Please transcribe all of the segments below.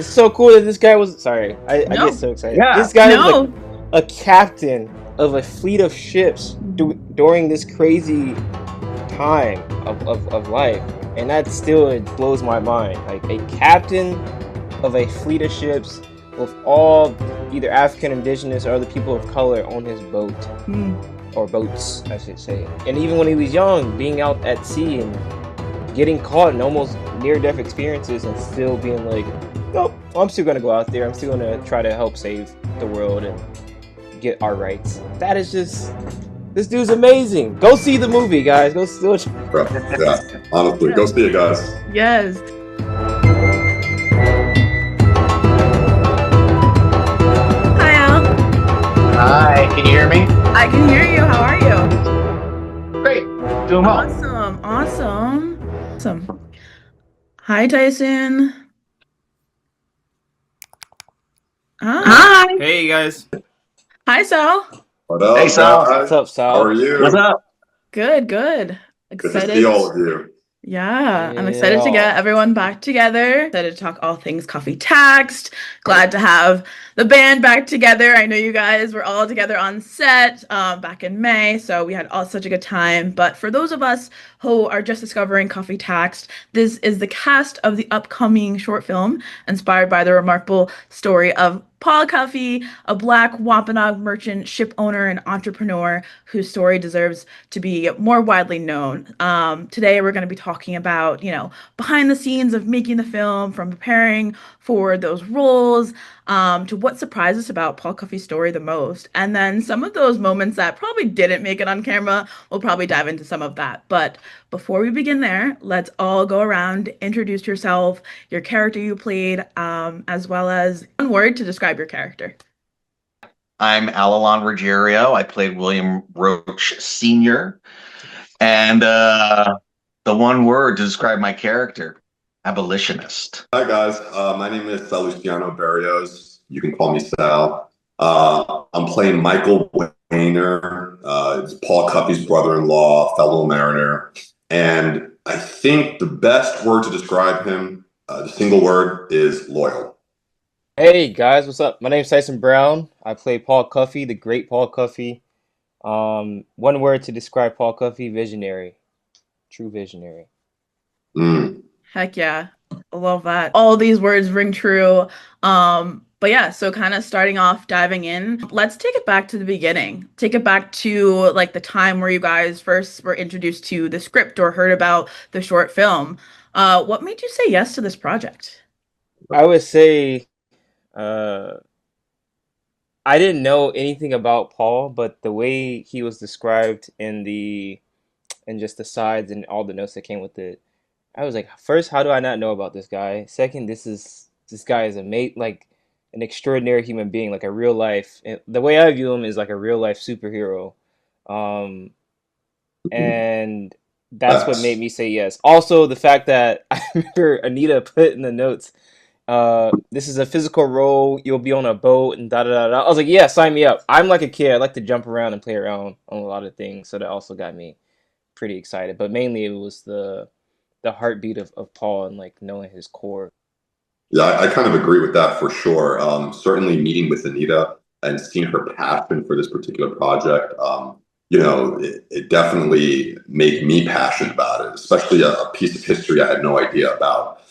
It's so cool that this guy was. Sorry, I No. get so excited. Yeah. This guy was like No. a captain of a fleet of ships during this crazy time of life, and that still it blows my mind. Like a captain of a fleet of ships with all either African, indigenous, or other people of color on his boat or boats, I should say. And even when he was young, being out at sea and getting caught in almost near-death experiences, and still being like, nope, I'm still gonna go out there. I'm still gonna try to help save the world and get our rights. That is just. This dude's amazing. Go see the movie, guys. Go still. Yeah, honestly, go see it, guys. Yes. Hi, Al. Hi, can you hear me? I can hear you. How are you? Great. Doing well. Awesome. Hi, Tyson. Hi. Hey, guys. Hi, Sal. What up, Hey, Sal. guys? What's up, Sal? How are you? What's up? Good. Good Excited. to see all of you. Yeah, I'm excited to get everyone back together. Excited to talk all things Coffee Taxed. Glad to have the band back together. I know you guys were all together on set back in May, so we had all such a good time. But for those of us who are just discovering Coffee Taxed, this is the cast of the upcoming short film inspired by the remarkable story of Paul Cuffe, a Black Wampanoag merchant, ship owner, and entrepreneur whose story deserves to be more widely known. Today, we're going to be talking about, behind the scenes of making the film, from preparing for those roles to what surprised us about Paul Cuffe's story the most. And then some of those moments that probably didn't make it on camera, we'll probably dive into some of that. But before we begin there, let's all go around, introduce yourself, your character you played, as well as one word to describe your character. I'm Alalon Ruggiero. I played William Roach Sr. And the one word to describe my character, abolitionist. Hi, guys. My name is Luciano Barrios. You can call me Sal. I'm playing Michael Wayner. It's Paul Cuffe's brother-in-law, fellow mariner. And I think the best word to describe him, the single word, is loyal. Hey, guys. What's up? My name's Tyson Brown. I play Paul Cuffe, the great Paul Cuffe. One word to describe Paul Cuffe: visionary. True visionary. Heck yeah. I love that. All these words ring true. But yeah, so kind of starting off, diving in, let's take it back to the beginning. Take it back to like the time where you guys first were introduced to the script or heard about the short film. What made you say yes to this project? I would say I didn't know anything about Paul, but the way he was described in just the sides and all the notes that came with it, I was like, first, how do I not know about this guy? Second, this guy is like an extraordinary human being, like a real life. The way I view him is like a real life superhero, and that's what made me say yes. Also, the fact that I remember Anita put in the notes, this is a physical role. You'll be on a boat and da da da da. I was like, yeah, sign me up. I'm like a kid. I like to jump around and play around on a lot of things, so that also got me pretty excited. But mainly, it was the heartbeat of Paul and like knowing his core. Yeah, I kind of agree with that for sure. Certainly meeting with Anita and seeing her passion for this particular project, it definitely made me passionate about it, especially a piece of history I had no idea about.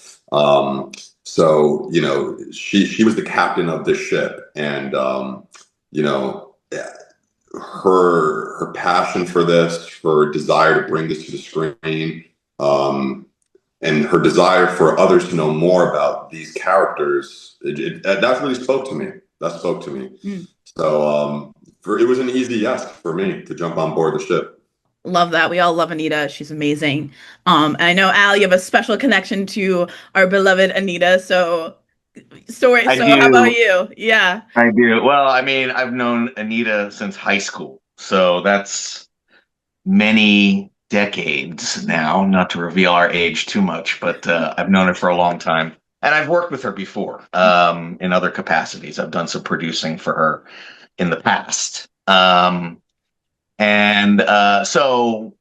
She was the captain of this ship, and her passion for this, her desire to bring this to the screen, and her desire for others to know more about these characters, that really spoke to me. That spoke to me. So it was an easy yes for me to jump on board the ship. Love that. We all love Anita. She's amazing. And I know, Al, you have a special connection to our beloved Anita. So I how about do. you? Yeah. I do. Well, I mean, I've known Anita since high school. So that's many decades now, not to reveal our age too much, but I've known her for a long time. And I've worked with her before in other capacities. I've done some producing for her in the past. So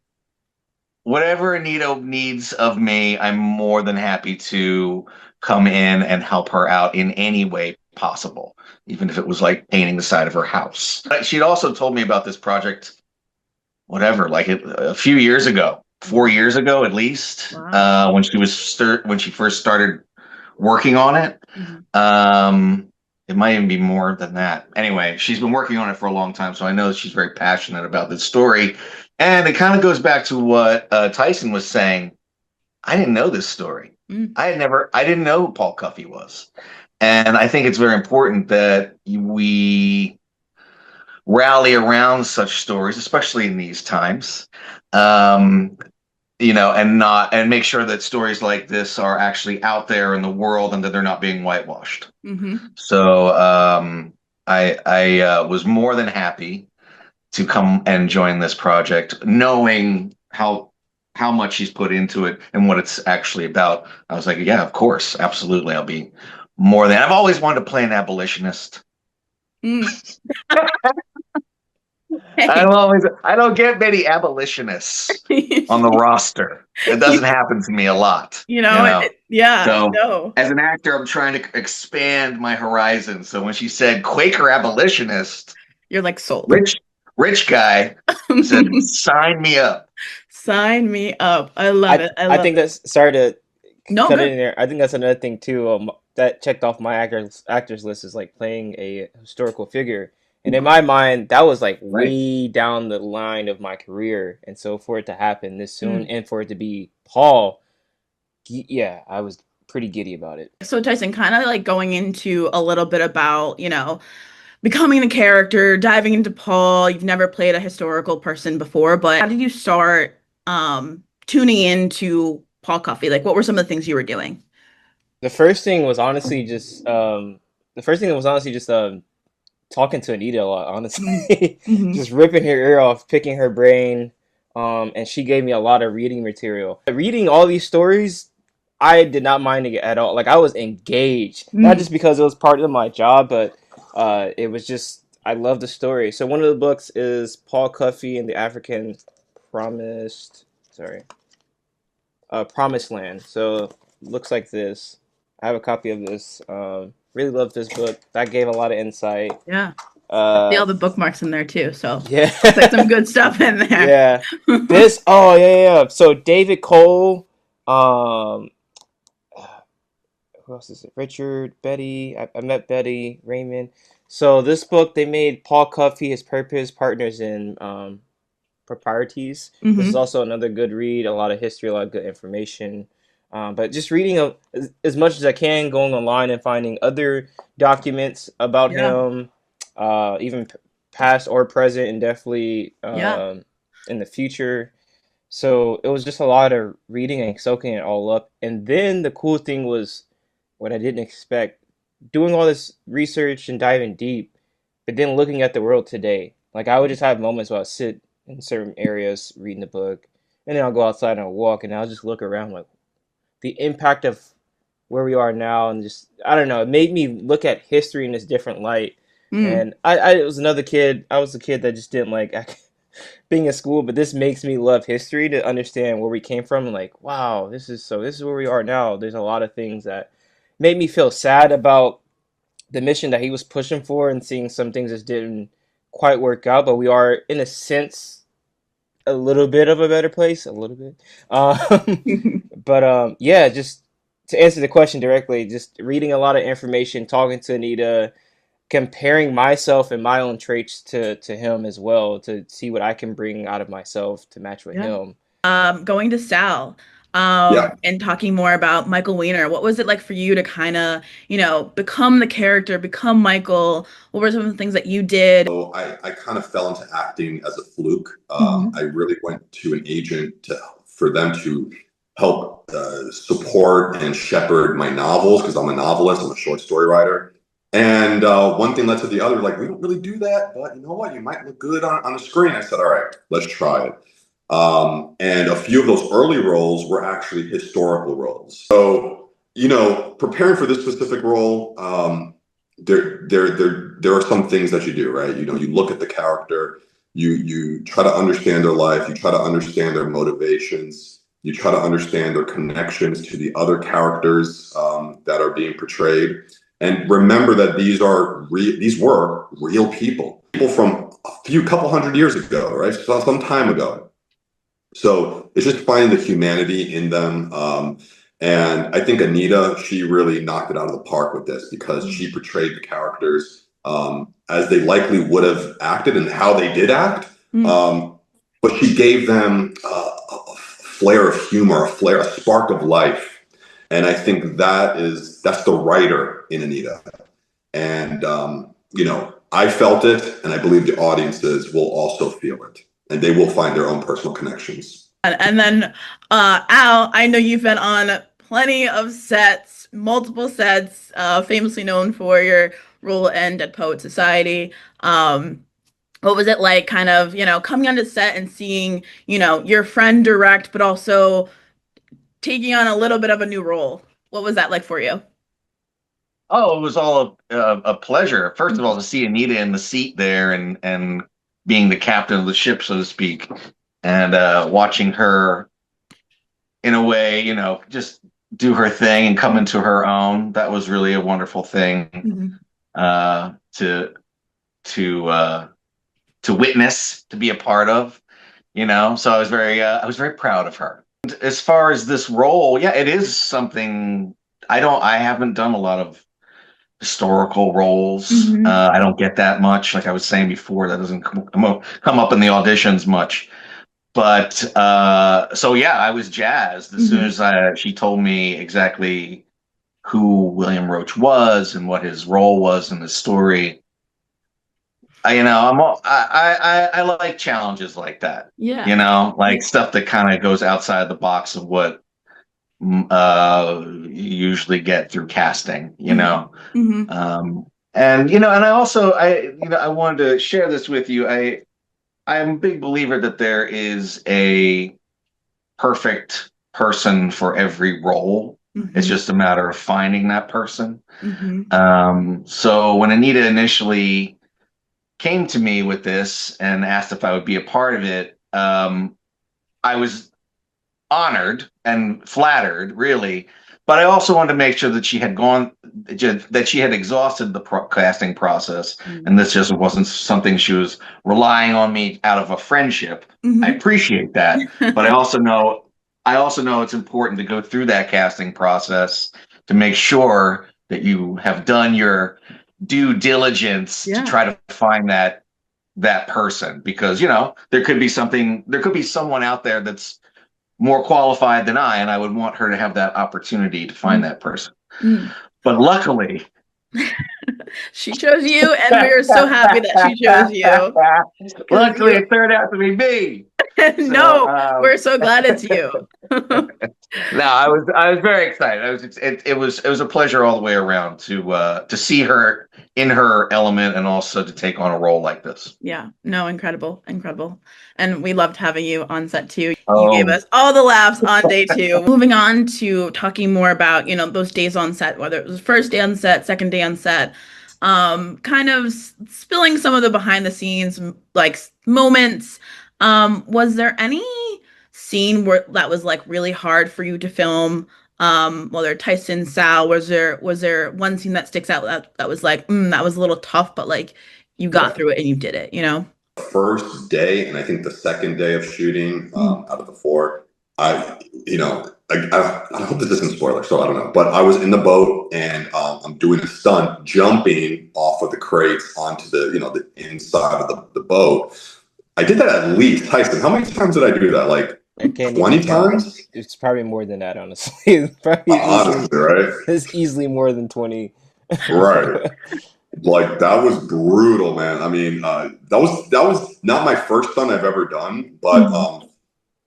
whatever Anita needs of me, I'm more than happy to come in and help her out in any way possible, even if it was like painting the side of her house. She'd also told me about this project, whatever, like a few years ago, 4 years ago at least, Wow. when she first started working on it. It might even be more than that. Anyway, she's been working on it for a long time, so I know that she's very passionate about this story. And it kind of goes back to what Tyson was saying. I didn't know this story. I didn't know who Paul Cuffe was. And I think it's very important that we rally around such stories, especially in these times. And make sure that stories like this are actually out there in the world and that they're not being whitewashed. So I was more than happy to come and join this project, knowing how much he's put into it and what it's actually about. I was like, yeah, of course, absolutely, I'll be more than. I've always wanted to play an abolitionist. I don't get many abolitionists on the roster. It doesn't happen to me a lot. Yeah. So no. As an actor, I'm trying to expand my horizon. So when she said Quaker abolitionist, you're like sold. Rich guy said, sign me up. Sign me up. I love it. I think that's, sorry to cut good. in there. I think that's another thing too. That checked off my actors list is like playing a historical figure. And in my mind, that was like way down the line of my career. And so for it to happen this soon and for it to be Paul, yeah, I was pretty giddy about it. So Tyson, kind of like going into a little bit about, becoming the character, diving into Paul. You've never played a historical person before, but how did you start tuning into Paul Cuffe? Like, what were some of the things you were doing? The first thing was honestly just talking to Anita a lot, honestly. Just ripping her ear off, picking her brain. And she gave me a lot of reading material. Reading all these stories, I did not mind it at all. Like, I was engaged. Not just because it was part of my job, but it was just, I love the story. So one of the books is Paul Cuffe and the African Promised Land. So looks like this. I have a copy of this. Really love this book. That gave a lot of insight. Yeah. See all the bookmarks in there too. So yeah, like some good stuff in there. Yeah. This. Oh yeah. So David Cole. Who else is it? Richard, Betty. I met Betty, Raymond. So this book, they made Paul Cuffe his purpose partners in Proprieties. This is also another good read. A lot of history, a lot of good information. But just reading as much as I can, going online and finding other documents about him, even past or present, and definitely in the future. So it was just a lot of reading and soaking it all up. And then the cool thing was what I didn't expect, doing all this research and diving deep, but then looking at the world today. Like, I would just have moments where I'll sit in certain areas reading the book, and then I'll go outside and I'll walk, and I'll just look around like the impact of where we are now, and just, I don't know, it made me look at history in this different light. And I was another kid. I was a kid that just didn't like being in school, but this makes me love history to understand where we came from. And like, wow, this is where we are now. There's a lot of things that made me feel sad about the mission that he was pushing for, and seeing some things that didn't quite work out, but we are in a sense a little bit of a better place, a little bit. But yeah, just to answer the question directly, just reading a lot of information, talking to Anita, comparing myself and my own traits to him as well, to see what I can bring out of myself to match with him. Going to Sal, and talking more about Michael Weiner. What was it like for you to kind of, become the character, become Michael? What were some of the things that you did? So I kind of fell into acting as a fluke. I really went to an agent for them to help support and shepherd my novels, because I'm a novelist, I'm a short story writer. And one thing led to the other. Like, we don't really do that, but you know what? You might look good on the screen. I said, all right, let's try it. And a few of those early roles were actually historical roles. So, preparing for this specific role, there are some things that you do, right? You look at the character, you try to understand their life, you try to understand their motivations. You try to understand their connections to the other characters that are being portrayed. And remember that these were real people from couple hundred years ago, right? So some time ago. So it's just finding the humanity in them. And I think Anita, she really knocked it out of the park with this because she portrayed the characters as they likely would have acted and how they did act. But she gave them a flare of humor, a spark of life. And I think that's the writer in Anita. And, I felt it, and I believe the audiences will also feel it, and they will find their own personal connections. And then, Al, I know you've been on plenty of sets, multiple sets, famously known for your role in Dead Poet Society. What was it like kind of, coming onto set and seeing, your friend direct, but also taking on a little bit of a new role? What was that like for you? Oh, it was all a pleasure. First of all, to see Anita in the seat there and being the captain of the ship, so to speak, and watching her in a way, just do her thing and come into her own. That was really a wonderful thing to witness, to be a part of, So I was very proud of her. As far as this role, yeah, it is something I haven't done a lot of historical roles. I don't get that much. Like I was saying before, that doesn't come up in the auditions much. But so yeah, I was jazzed as soon as she told me exactly who William Roach was and what his role was in the story. I like challenges like that. Yeah. Like stuff that kind of goes outside the box of what you usually get through casting. And I also I wanted to share this with you. I'm a big believer that there is a perfect person for every role. It's just a matter of finding that person. So when Anita initially came to me with this and asked if I would be a part of it, I was honored and flattered, really. But I also wanted to make sure that she had exhausted the casting process, and this just wasn't something she was relying on me out of a friendship. I appreciate that, but I also know it's important to go through that casting process to make sure that you have done your due diligence to try to find that person, because there could be someone out there that's more qualified than I, and I would want her to have that opportunity to find that person. But luckily, she chose you, and we are so happy that she chose you. Luckily, it turned out to be me. No, we're so glad it's you. No, I was very excited. It was a pleasure all the way around to see her in her element and also to take on a role like this. Yeah, no, incredible. And we loved having you on set too. You gave us all the laughs on day 2. Moving on to talking more about, those days on set, whether it was first day on set, second day on set, kind of spilling some of the behind the scenes like moments. Was there any scene that was like really hard for you to film? Whether Tyson, Sal, was there one scene that sticks out that was like, that was a little tough, but like you got through it and you did it, First day, and I think the second day of shooting, out of the 4, I hope this isn't spoiler, so I don't know, but I was in the boat and I'm doing a stunt, jumping off of the crates onto the inside of the boat. I did that at least, Tyson, how many times did I do that? Like 20 times? It's probably more than that, honestly. Honestly, right? It's easily more than 20. Right. Like that was brutal, man. I mean, that was not my first stunt I've ever done, but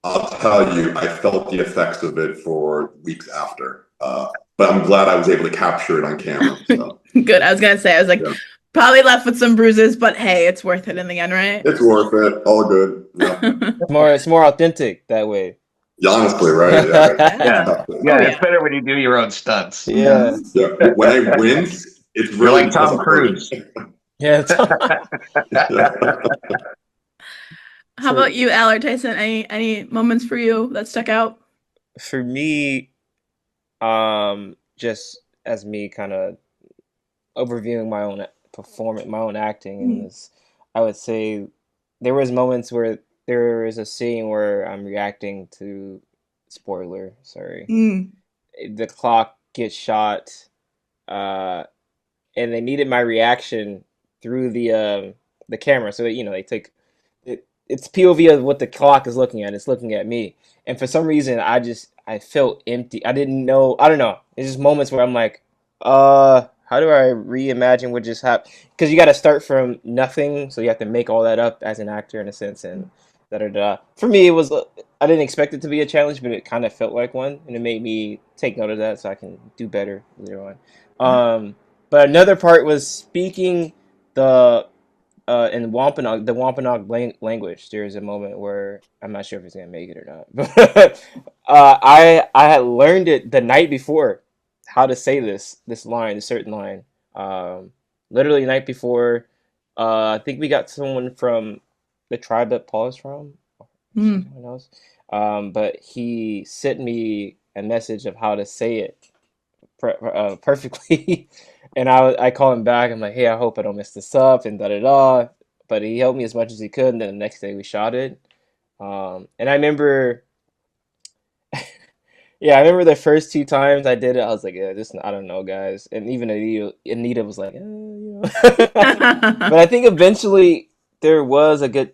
I'll tell you, I felt the effects of it for weeks after. But I'm glad I was able to capture it on camera. So. Good. I was gonna say, probably left with some bruises, but hey, it's worth it in the end, right? It's worth it. All good. Yeah. It's more authentic that way. Yeah, honestly, right? Yeah. It's better when you do your own stunts. Yeah. When I win, it's really like Tom Cruise. Yeah. How about you, Al or Tyson? Any moments for you that stuck out? for me, just as me kind of overviewing my own performance, my own acting in Mm. this, I would say there was moments where there is a scene where I'm reacting to spoiler, sorry. Mm. The clock gets shot, uh, and they needed my reaction through the camera. So that, they take it. It's POV of what the clock is looking at. It's looking at me, and for some reason, I felt empty. I didn't know. I don't know. It's just moments where I'm like, how do I reimagine what just happened? Because you got to start from nothing, so you have to make all that up as an actor in a sense, and da da da. For me, it was. I didn't expect it to be a challenge, but it kind of felt like one, and it made me take note of that so I can do better later on. But another part was speaking the in Wampanoag, the Wampanoag language. There's a moment where I'm not sure if it's gonna make it or not, but I had learned it the night before how to say this line, a certain line. Um, Literally the night before. I think we got someone from the tribe that Paul is from, or Mm. someone else. But he sent me a message of how to say it perfectly. And I call him back. I'm like, hey, I hope I don't mess this up and da da da. But he helped me as much as he could. And then the next day we shot it. And I remember, yeah, I remember the first two times I did it. I was like, yeah, just I don't know, guys. And even Anita was like, but I think eventually there was a good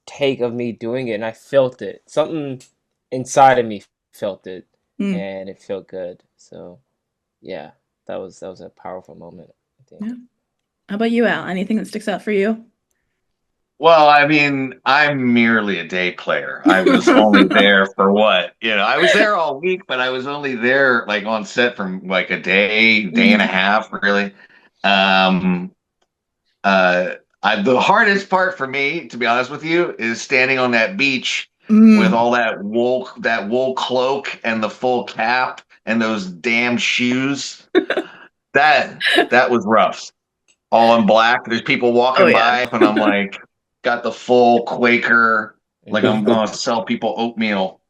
take of me doing it, and I felt it. Something inside of me felt it, Mm. and it felt good. So yeah, that was a powerful moment, I Yeah. think. How about you, Al? Anything that sticks out for you? Well, I mean, I'm merely a day player. I was only there for what? I was there all week, but I was only there like on set from like a day, day and a Mm. half, really. Um, the hardest part for me, to be honest with you, is standing on that beach with Mm. all that wool cloak and the full cap and those damn shoes. That was rough. All in black. There's people Oh walking yeah. by, and I'm like, got the full Quaker, like Hmm. I'm gonna sell people oatmeal,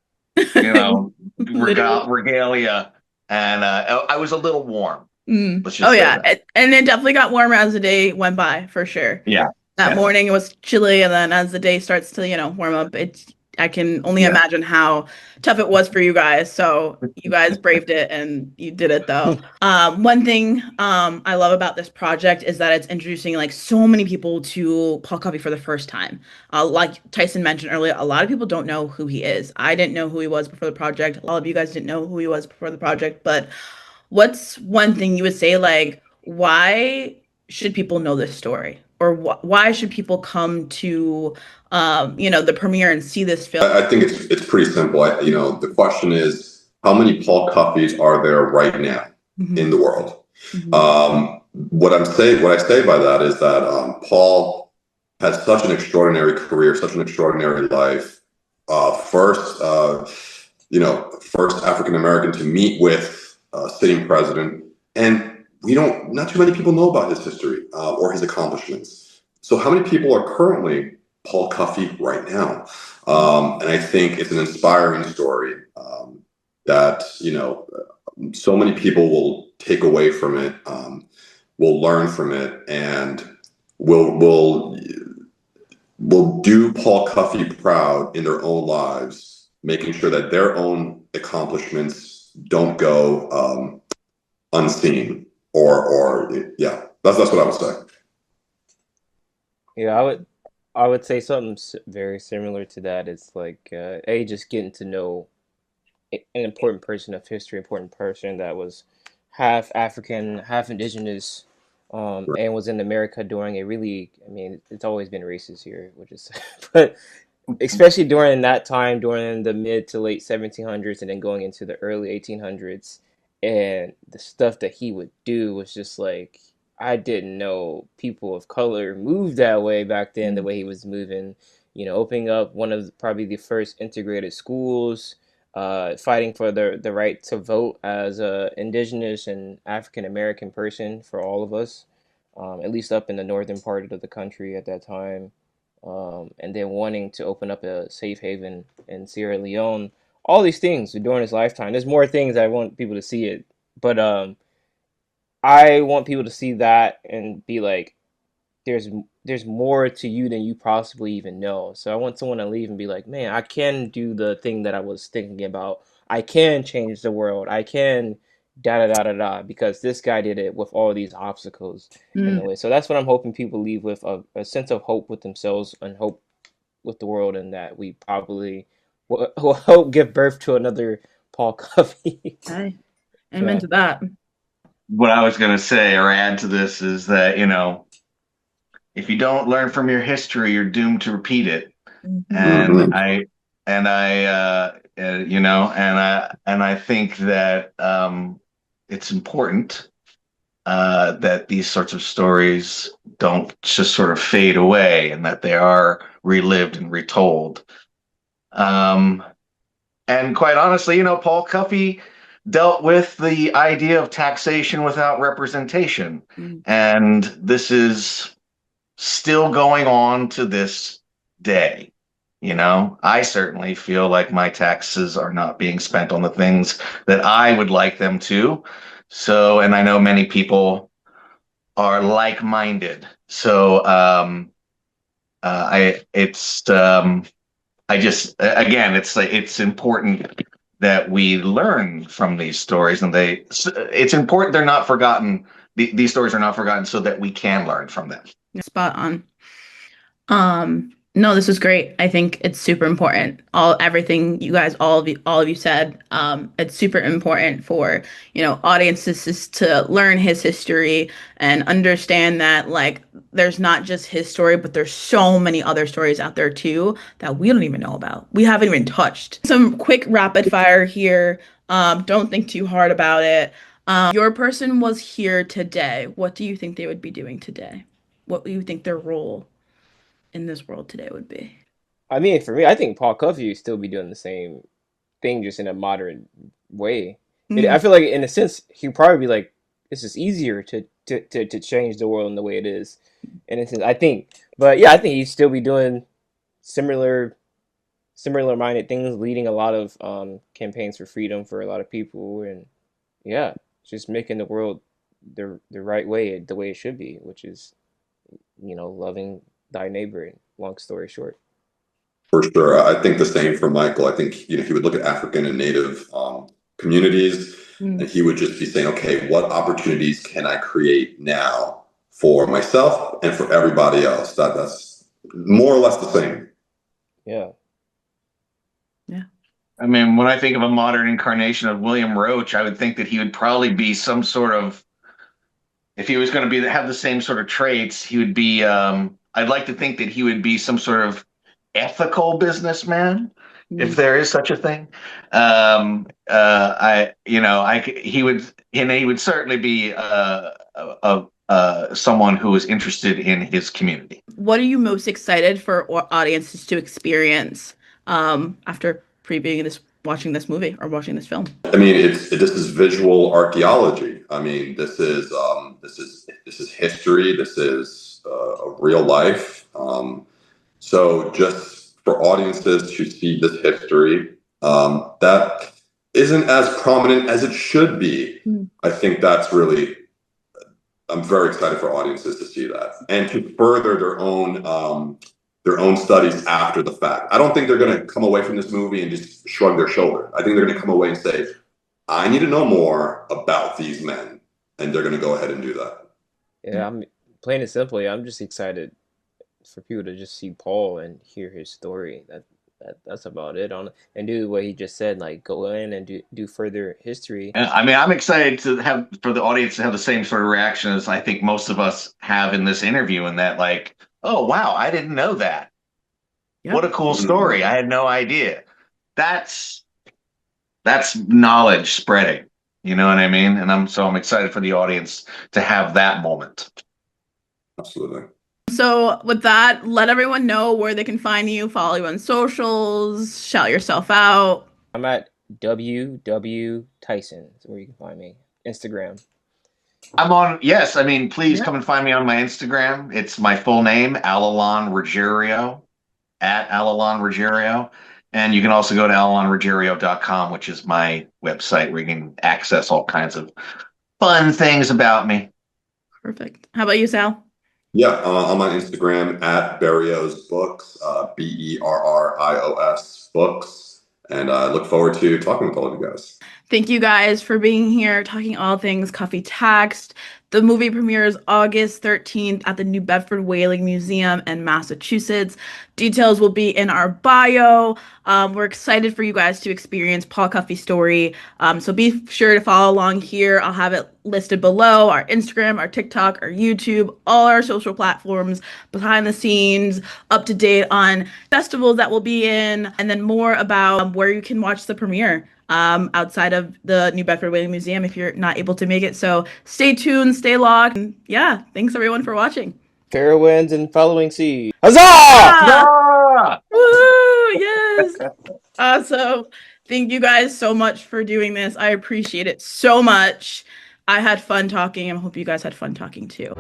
Literally. regalia, and I was a little warm. Mm. Let's Oh just say yeah. that. And it definitely got warmer as the day went by, for sure. Yeah, That yeah, morning it was chilly, and then as the day starts to, warm up, I can only yeah. imagine how tough it was for you guys. So you guys braved it and you did it though. One thing I love about this project is that it's introducing like so many people to Paul Cuffe for the first time. Like Tyson mentioned earlier, a lot of people don't know who he is. I didn't know who he was before the project. A lot of you guys didn't know who he was before the project, but what's one thing you would say, like, why should people know this story? Or why should people come to, the premiere and see this film? I think it's pretty simple. The question is, how many Paul Cuffeys are there right now in Hmm. the world? Hmm. What I say by that is that Paul had such an extraordinary career, such an extraordinary life. First, first African American to meet with a sitting president, and not too many people know about his history or his accomplishments. So, how many people are currently Paul Cuffe right now? And I think it's an inspiring story that so many people will take away from it, will learn from it, and will do Paul Cuffe proud in their own lives, making sure that their own accomplishments don't go unseen. Or yeah, that's what I would say. Yeah, I would say something very similar to that. It's like just getting to know an important person of history, important person that was half African, half indigenous, Right. and was in America during a really, I mean, it's always been racist here, which is, but especially during that time, during the mid to late 1700s, and then going into the early 1800s, and the stuff that he would do was just like, I didn't know people of color moved that way back then, the way he was moving, opening up one of probably the first integrated schools, fighting for the right to vote as a indigenous and African American person for all of us, at least up in the northern part of the country at that time, and then wanting to open up a safe haven in Sierra Leone, all these things during his lifetime. There's more things I want people to see it, but I want people to see that and be like, there's there's more to you than you possibly even know. So I want someone to leave and be like, man, I can do the thing that I was thinking about. I can change the world. I can da da da da da because this guy did it with all these obstacles in the way. So that's what I'm hoping people leave with a sense of hope with themselves and hope with the world, and that we probably will help give birth to another Paul Cuffe. Hey, amen to that. What I was going to say or add to this is that, if you don't learn from your history, you're doomed to repeat it. Mm-hmm. And I think that it's important that these sorts of stories don't just sort of fade away, and that they are relived and retold. And quite honestly, Paul Cuffe dealt with the idea of taxation without representation. And this is still going on to this day. I certainly feel like my taxes are not being spent on the things that I would like them to. So, and I know many people are like-minded. So, it's important that we learn from these stories, and it's important they're not forgotten. These stories are not forgotten so that we can learn from them. Spot on. No, this was great. I think it's super important. Everything you guys, all of you said, it's super important for, audiences to learn his history and understand that, like, there's not just his story, but there's so many other stories out there too that we don't even know about. We haven't even touched. Some quick rapid fire here. Don't think too hard about it. Your person was here today. What do you think they would be doing today? What do you think their role in this world today would be? I mean, for me, I think Paul Cuffe would still be doing the same thing, just in a modern way. I feel like, in a sense, he'd probably be like, "This is easier to change the world in the way it is." In a sense, I think, but yeah, I think he'd still be doing similar minded things, leading a lot of campaigns for freedom for a lot of people, and yeah, just making the world the right way, the way it should be, which is, loving thy neighbor. Long story short. For sure. I think the same for Michael. I think, he would look at African and Native communities, and he would just be saying, okay, what opportunities can I create now for myself and for everybody else? That's more or less the same. Yeah. Yeah. I mean, when I think of a modern incarnation of William Roach, I would think that he would probably be some sort of, if he was going to have the same sort of traits, he would be, I'd like to think that he would be some sort of ethical businessman, if there is such a thing. He would certainly be someone who is interested in his community. What are you most excited for audiences to experience after watching this movie or watching this film? I mean, this is visual archaeology. I mean, this is history. This is a real life. So just for audiences to see this history that isn't as prominent as it should be, I think that's really, I'm very excited for audiences to see that and to further their own studies after the fact. I don't think they're going to come away from this movie and just shrug their shoulder. I think they're going to come away and say, I need to know more about these men, and they're going to go ahead and do that. Yeah, I'm plain and simply, I'm just excited for people to just see Paul and hear his story. That's about it. And do what he just said, like go in and do further history. I mean, I'm excited for the audience to have the same sort of reaction as I think most of us have in this interview, and that, like, oh wow, I didn't know that. Yep. What a cool story. I had no idea. That's knowledge spreading. You know what I mean? And I'm excited for the audience to have that moment. Absolutely. So with that, let everyone know where they can find you, follow you on socials, shout yourself out. I'm at WW Tyson. That's where you can find me. Instagram. I'm on, yes. I mean, please come and find me on my Instagram. It's my full name, Alalon Ruggiero, at Alalon Ruggiero. And you can also go to alonruggiero.com, which is my website where you can access all kinds of fun things about me. Perfect. How about you, Sal? Yeah, I'm on Instagram at Berrios Books, Berrios Books, and I look forward to talking with all of you guys. Thank you guys for being here, talking all things Cuffe Taxed. The movie premieres August 13th at the New Bedford Whaling Museum in Massachusetts. Details will be in our bio. We're excited for you guys to experience Paul Cuffe's story. So be sure to follow along here. I'll have it listed below: our Instagram, our TikTok, our YouTube, all our social platforms, behind the scenes, up to date on festivals that we'll be in, and then more about where you can watch the premiere outside of the New Bedford Whaling Museum if you're not able to make it. So stay tuned, stay logged. And yeah, thanks everyone for watching. Fair winds and following sea. Huzzah! Ah! Woo! Yes. So thank you guys so much for doing this. I appreciate it so much. I had fun talking, and I hope you guys had fun talking too.